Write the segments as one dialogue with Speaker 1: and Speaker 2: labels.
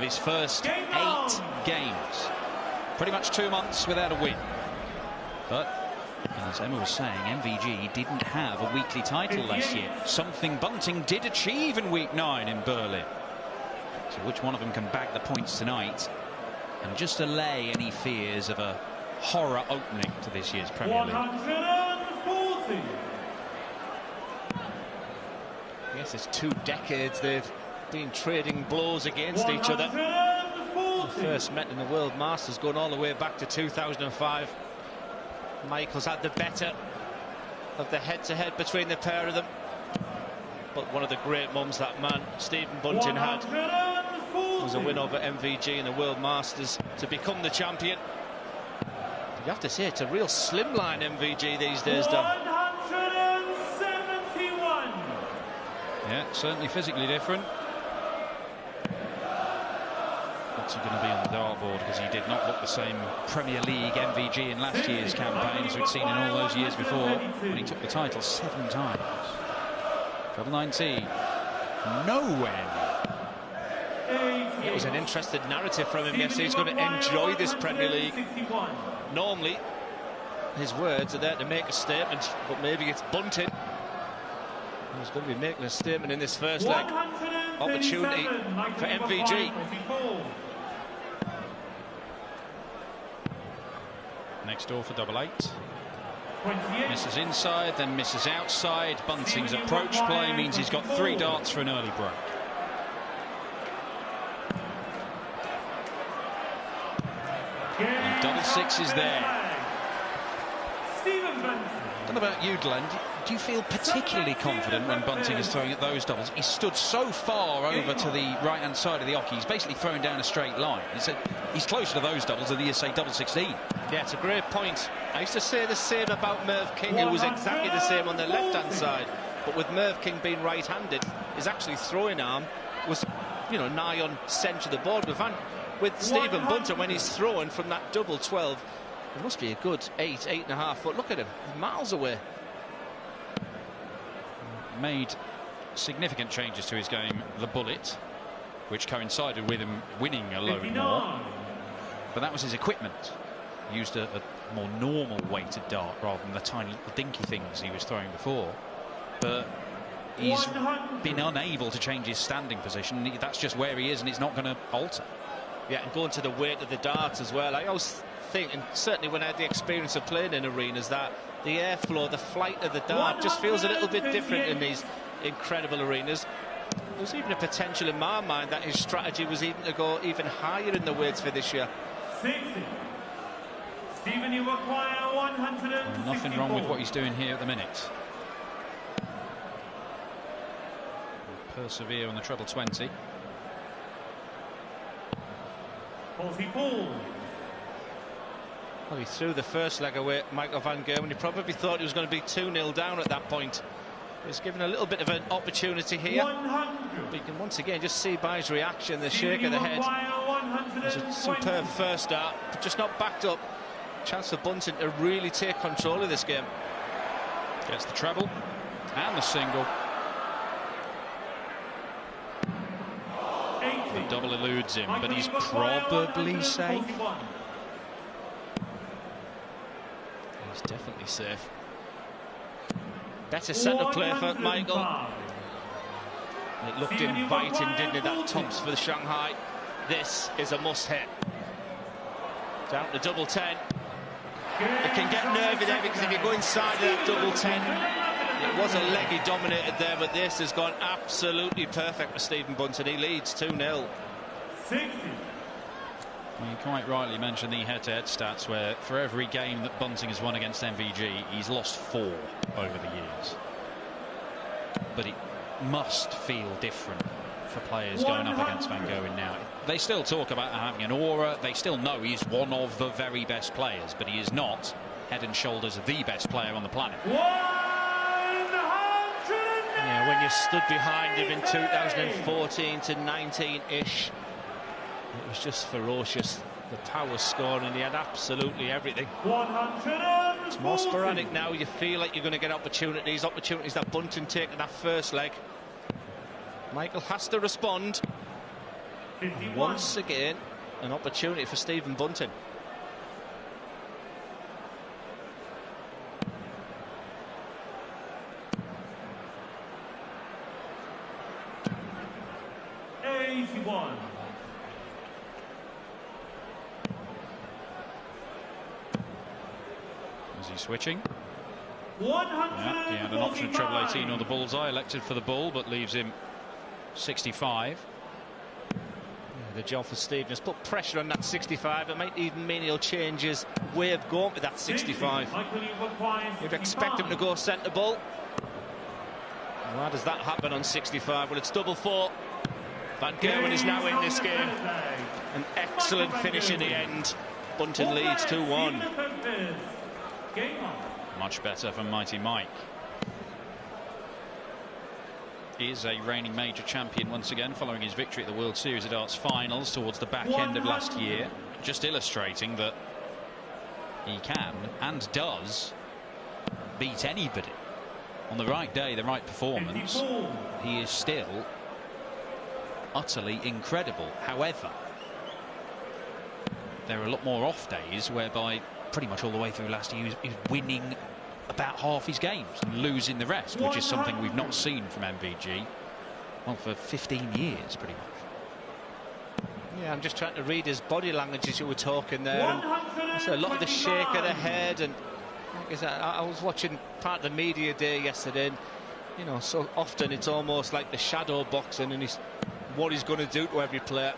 Speaker 1: his first 8 games. Pretty much 2 months without a win. But, as Emma was saying, MVG didn't have a weekly title last year. Something Bunting did achieve in week 9 in Berlin. So which one of them can bag the points tonight and just allay any fears of a horror opening to this year's Premier League?
Speaker 2: 140.
Speaker 3: Yes, it's 2 decades they've been trading blows against each other. They first met in the World Masters going all the way back to 2005. Michael's had the better of the head-to-head between the pair of them. But one of the great mums that man, Stephen Bunting, had was a win over MVG in the World Masters to become the champion. You have to say, it's a real slimline MVG these days, Dan.
Speaker 2: 171.
Speaker 1: Yeah, certainly physically different. What's he going to be on the dartboard, because he did not look the same Premier League MVG in last year's campaign as we'd seen in all those years before when he took the title 7 times. Treble 19. Nowhere.
Speaker 3: It was an interesting narrative from him yesterday. He's going to enjoy this Premier League. Normally, his words are there to make a statement, but maybe it's Bunting who's going to be making a statement in this first leg. Opportunity for MVG.
Speaker 1: Next door for double 8. Misses inside, then misses outside. Bunting's approach play means he's got 3 darts for an early break. And double 6 is there. I don't know about you, Glenn. Do you feel particularly confident when Bunting is throwing at those doubles? He stood so far over to the right-hand side of the oche. He's basically throwing down a straight line. He's closer to those doubles than he is, say, double 16.
Speaker 3: Yeah, it's a great point. I used to say the same about Merv King, who was exactly the same on the left-hand side. But with Merv King being right-handed, his actually throwing arm was, you know, nigh on centre of the board. With Stephen Bunting, when he's throwing from that double 12, it must be a good 8.5 foot. Look at him, miles away.
Speaker 1: Made significant changes to his game, the bullet, which coincided with him winning a load more. But that was his equipment. He used a more normal weighted dart rather than the tiny little dinky things he was throwing before. But he's been unable to change his standing position. That's just where he is, and it's not going to alter.
Speaker 3: Yeah, and going to the weight of the darts as well. I always think, and certainly when I had the experience of playing in arenas, that the airflow, the flight of the dart just feels a little bit different in these incredible arenas. There's even a potential in my mind that his strategy was even to go even higher in the weights for this year.
Speaker 2: 60. Stephen, you require 164.
Speaker 1: Nothing wrong with what he's doing here at the minute. Persevere on the treble 20.
Speaker 2: 44.
Speaker 3: Well, he threw the first leg away, Michael van Gerwen. He probably thought he was going to be 2-0 down at that point. He's given a little bit of an opportunity here.
Speaker 2: 100.
Speaker 3: But you can once again just see by his reaction, the shake of the head. It's a superb first start, but just not backed up. Chance for Bunting to really take control of this game.
Speaker 1: Gets the treble and the single. The double eludes him, but he's probably safe.
Speaker 3: He's definitely safe. Better centre play for Michael. It looked inviting, didn't it, that tops for the Shanghai. This is a must-hit. Down to double 10. It can get nervy there, because if you go inside of that double 10, it was a leg he dominated there, but this has gone absolutely perfect for Stephen Bunting. He leads 2-0.
Speaker 2: 60.
Speaker 1: You quite rightly mentioned the head-to-head stats, where for every game that Bunting has won against MVG, he's lost 4 over the years. But it must feel different for players going up against Van Gerwen now. They still talk about having an aura. They still know he's one of the very best players, but he is not head and shoulders the best player on the planet.
Speaker 2: 100.
Speaker 3: Yeah, when you stood behind him in 2014 to 19-ish, it was just ferocious. The power scoring, and he had absolutely everything.
Speaker 2: 100.
Speaker 3: It's more sporadic now. You feel like you're going to get opportunities that Bunting take in that first leg. Michael has to respond.
Speaker 2: 51.
Speaker 3: Once again, an opportunity for Stephen Bunting.
Speaker 1: Is he switching?
Speaker 2: 141.
Speaker 1: Yeah, he had an option of treble 18 or the bullseye, elected for the bull, but leaves him 65.
Speaker 3: The job for Stephen has put pressure on that 65. It might even mean he'll change his way of going with that 65. You'd expect him to go centre ball. Why does that happen on 65? Well, it's double 4. Van Gerwen is now in this game. An excellent finish in the end. Bunting leads 2-1.
Speaker 1: Much better from Mighty Mike. Is a reigning major champion once again, following his victory at the World Series of Darts finals towards the back end of last year. Just illustrating that he can and does beat anybody. On the right day, the right performance, he is still utterly incredible. However, there are a lot more off days whereby pretty much all the way through last year he's winning about half his games and losing the rest, which is something we've not seen from MVG, well, for 15 years pretty much.
Speaker 3: Yeah, I'm just trying to read his body language as you were talking there. And so a lot of the shake of the head, and I was watching part of the media day yesterday, and you know, so often it's almost like the shadow boxing, and what he's going to do to every player.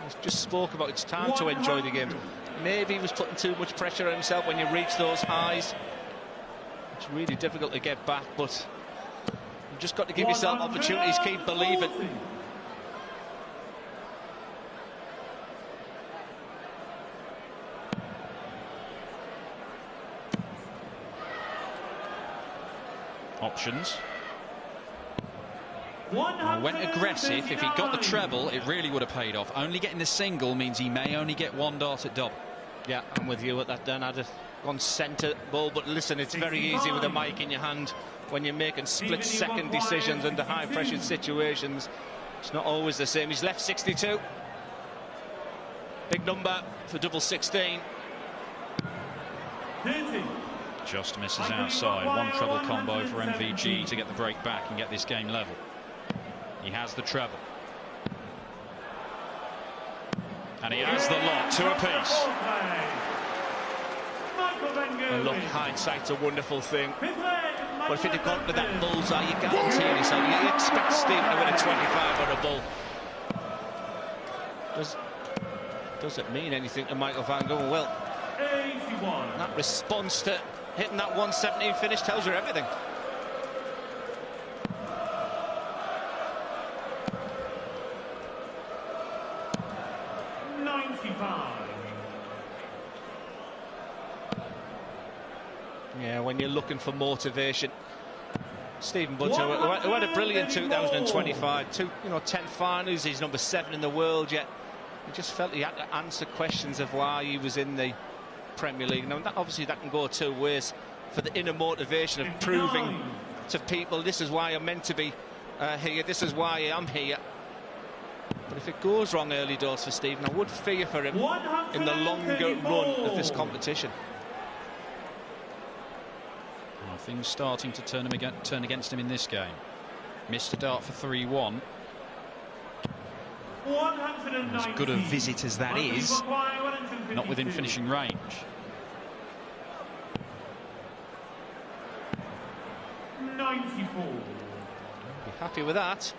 Speaker 3: He just spoke about it's time to enjoy the game. Maybe he was putting too much pressure on himself when you reach those highs. It's really difficult to get back, but you've just got to give yourself opportunities, keep believing.
Speaker 1: Options. Went aggressive. If he got the treble, it really would have paid off. Only getting the single means he may only get one dart at double.
Speaker 3: Yeah, I'm with you at that, Dan. I'd have gone centre ball, but listen, it's very easy with a mic in your hand when you're making split-second decisions under high-pressure situations. It's not always the same. He's left 62. Big number for double 16.
Speaker 1: Just misses outside. One treble combo for MVG to get the break back and get this game level. He has the treble. And he has the lot, 2 apiece.
Speaker 3: And look, hindsight's a wonderful thing. But if he'd have gone to that bullseye, you guarantee yourself, you expect Stephen to win a 25 on a bull. Does it mean anything to Michael van Gerwen? Well, that response to hitting that 117 finish tells you everything. Yeah, when you're looking for motivation, Stephen Bunting, who had a brilliant 2025, 10 finals, he's number 7 in the world, yet he just felt he had to answer questions of why he was in the Premier League. Now, obviously that can go 2 ways. For the inner motivation of proving to people, this is why I'm meant to be here, this is why I'm here. But if it goes wrong early doors for Stephen, I would fear for him in the longer run of this competition.
Speaker 1: Well, things starting to turn against him in this game. Missed a dart for 3-1. As good a visit as that is, not within finishing range.
Speaker 3: Be happy with that.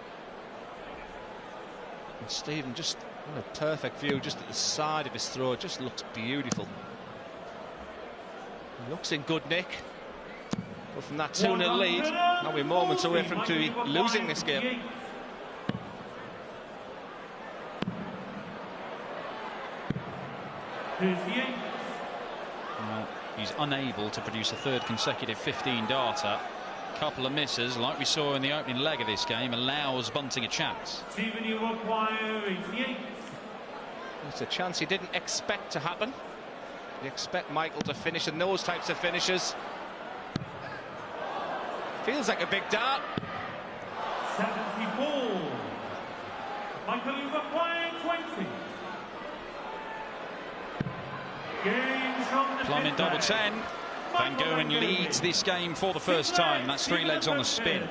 Speaker 3: And Stephen just in a perfect view, just at the side of his throw, just looks beautiful. He looks in good nick. But from that 2-0 lead, now we're moments away from losing this game.
Speaker 1: Well, he's unable to produce a 3rd consecutive 15-darter. Couple of misses, like we saw in the opening leg of this game, allows Bunting a chance.
Speaker 2: Stephen, you require 88.
Speaker 3: It's a chance he didn't expect to happen. You expect Michael to finish in those types of finishes. Feels like a big dart.
Speaker 2: 74. Michael, you require 20. Games from the
Speaker 1: Plum in double 10. Van Gerwen leads this game for the first time. That's 3 legs on the spin.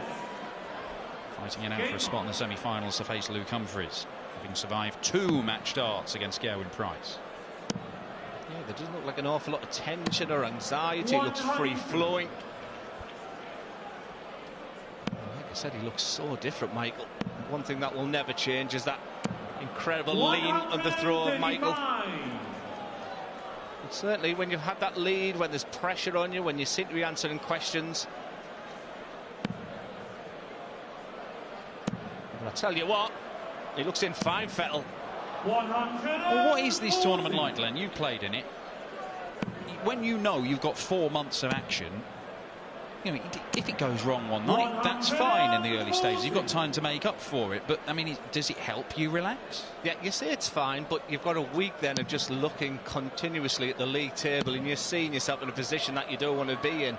Speaker 1: Fighting it out for a spot in the semi-finals to face Luke Humphries, having survived 2 match darts against Gerwyn Price.
Speaker 3: Yeah, there doesn't look like an awful lot of tension or anxiety. It looks free-flowing. Like I said, he looks so different, Michael. One thing that will never change is that incredible lean underthrow of Michael. And certainly when you've had that lead, when there's pressure on you, when you seem to be answering questions. And I tell you what, he looks in fine, Vettel.
Speaker 1: Well, what is this tournament like, Glenn? You've played in it. When you know you've got 4 months of action, you know, if it goes wrong one night, that's fine in the early stages. You've got time to make up for it. But, I mean, does it help you relax?
Speaker 3: Yeah, you say it's fine, but you've got a week then of just looking continuously at the league table and you're seeing yourself in a position that you don't want to be in.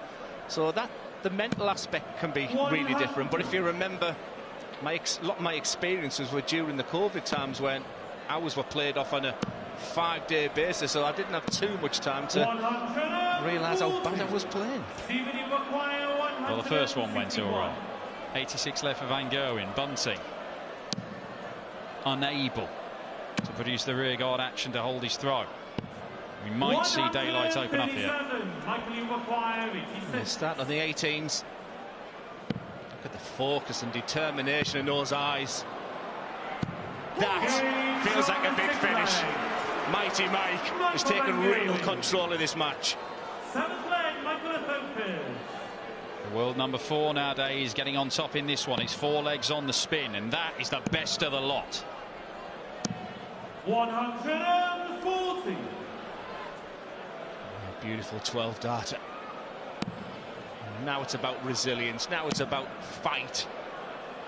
Speaker 3: So that the mental aspect can be really different. But if you remember, a lot of my experiences were during the COVID times when hours were played off on a 5-day basis, so I didn't have too much time to realise how bad I was playing.
Speaker 1: Well, the first one went all right. 86 left for Van Gerwen. Bunting unable to produce the rearguard action to hold his throw. We might see daylight open up here.
Speaker 3: They start on the 18s. Look at the focus and determination in those eyes. That feels like a big finish. Mighty Mike has taken real control of this match.
Speaker 1: The world number 4 nowadays getting on top in this one. It's 4 legs on the spin, and that is the best of the lot.
Speaker 2: 140.
Speaker 3: Beautiful 12 darter. Now it's about resilience. Now it's about fight.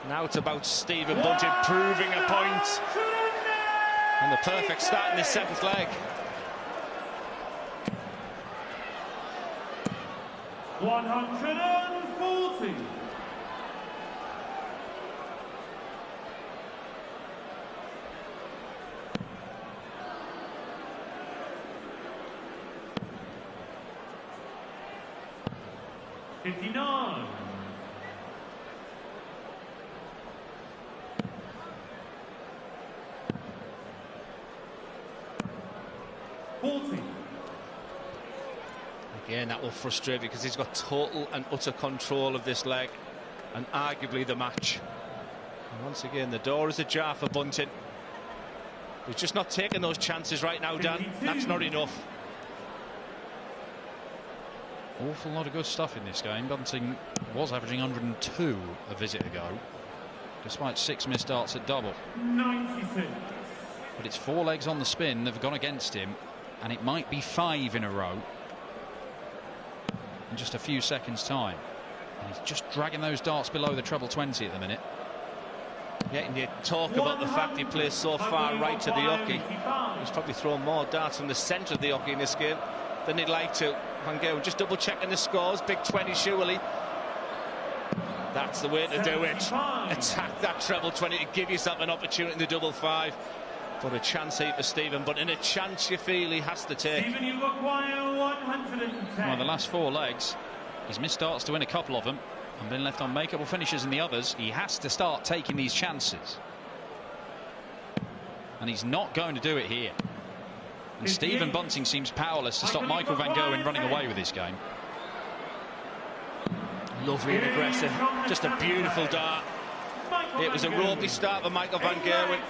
Speaker 3: Now it's about Stephen Bunting proving a point. And the perfect start in the 7th leg.
Speaker 2: 140. $59.
Speaker 3: Again, that will frustrate because he's got total and utter control of this leg and arguably the match. And once again, the door is ajar for Bunting. He's just not taking those chances right now, Dan. That's not enough.
Speaker 1: Awful lot of good stuff in this game. Bunting was averaging 102 a visit ago, despite 6 missed darts at double.
Speaker 2: 96.
Speaker 1: But it's 4 legs on the spin that have gone against him, and it might be 5 in a row in just a few seconds' time. And he's just dragging those darts below the treble 20 at the minute.
Speaker 3: Yeah, and you talk about the fact he plays so far right to the hockey. He's probably thrown more darts from the centre of the hockey in this game than he'd like to. Van Gerwen just double checking the scores. Big 20 surely. That's the way to do it. Attack that treble 20 to give yourself an opportunity in the double 5. But a chance here for Stephen, but in a chance you feel he has to take.
Speaker 2: Stephen, you require 110.
Speaker 1: Well, the last 4 legs, he's missed darts to win a couple of them and been left on makeable finishes in the others. He has to start taking these chances. And he's not going to do it here. And Stephen Bunting seems powerless to stop Michael Van Gerwen running away with this game.
Speaker 3: Lovely and aggressive. Just a beautiful dart. It was a ropey start for Michael Van Gerwen.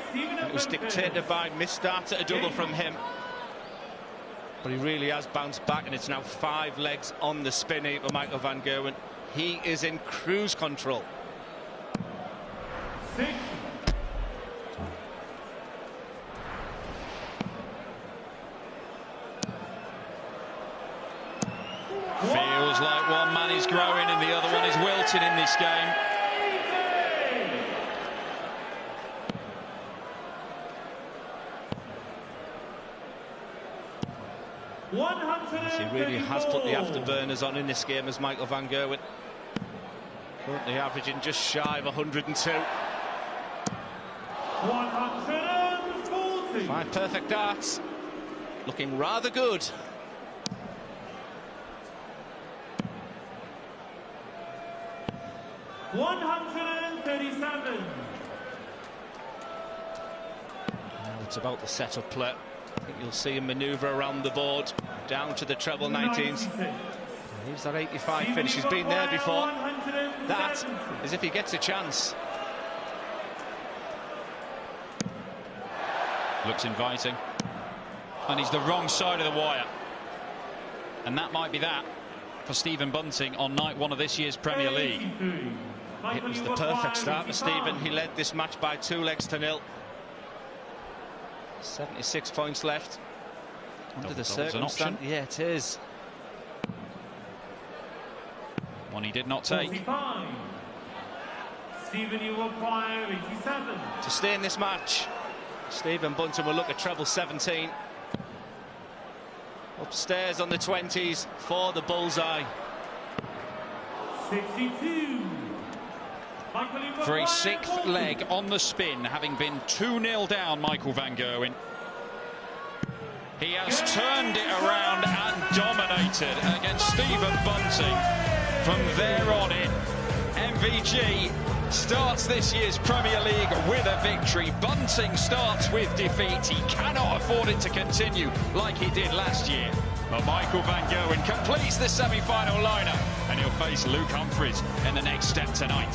Speaker 3: It was dictated by missed darts at a double from him. But he really has bounced back, and it's now 5 legs on the spin here for Michael Van Gerwen. He is in cruise control.
Speaker 2: 6.
Speaker 1: Feels like one man is growing and the other one is wilting in this game.
Speaker 3: He really has put the afterburners on in this game as Michael Van Gerwen. Currently averaging just shy of 102.
Speaker 2: 140.
Speaker 3: 5 perfect darts. Looking rather good.
Speaker 2: $137.
Speaker 3: Now it's about the setup play. I think you'll see him manoeuvre around the board, down to the treble 19s. Here's that 85 finish. He's been there before. That is if he gets a chance.
Speaker 1: Looks inviting. And he's the wrong side of the wire. And that might be that for Stephen Bunting on night 1 of this year's Premier League.
Speaker 3: It was the perfect start for Stephen. He led this match by 2-0. 76 points left. Under the circumstance. Yeah, it is.
Speaker 1: One he did not take.
Speaker 2: 45. Stephen, you require 87.
Speaker 3: To stay in this match, Stephen Bunting will look at treble 17. Upstairs on the 20s for the bullseye.
Speaker 2: 62.
Speaker 1: For his 6th leg on the spin, having been 2-0 down, Michael van Gerwen. He has turned it around and dominated against Stephen Bunting. From there on in, MVG starts this year's Premier League with a victory. Bunting starts with defeat. He cannot afford it to continue like he did last year. But Michael van Gerwen completes the semi-final lineup, and he'll face Luke Humphries in the next step tonight.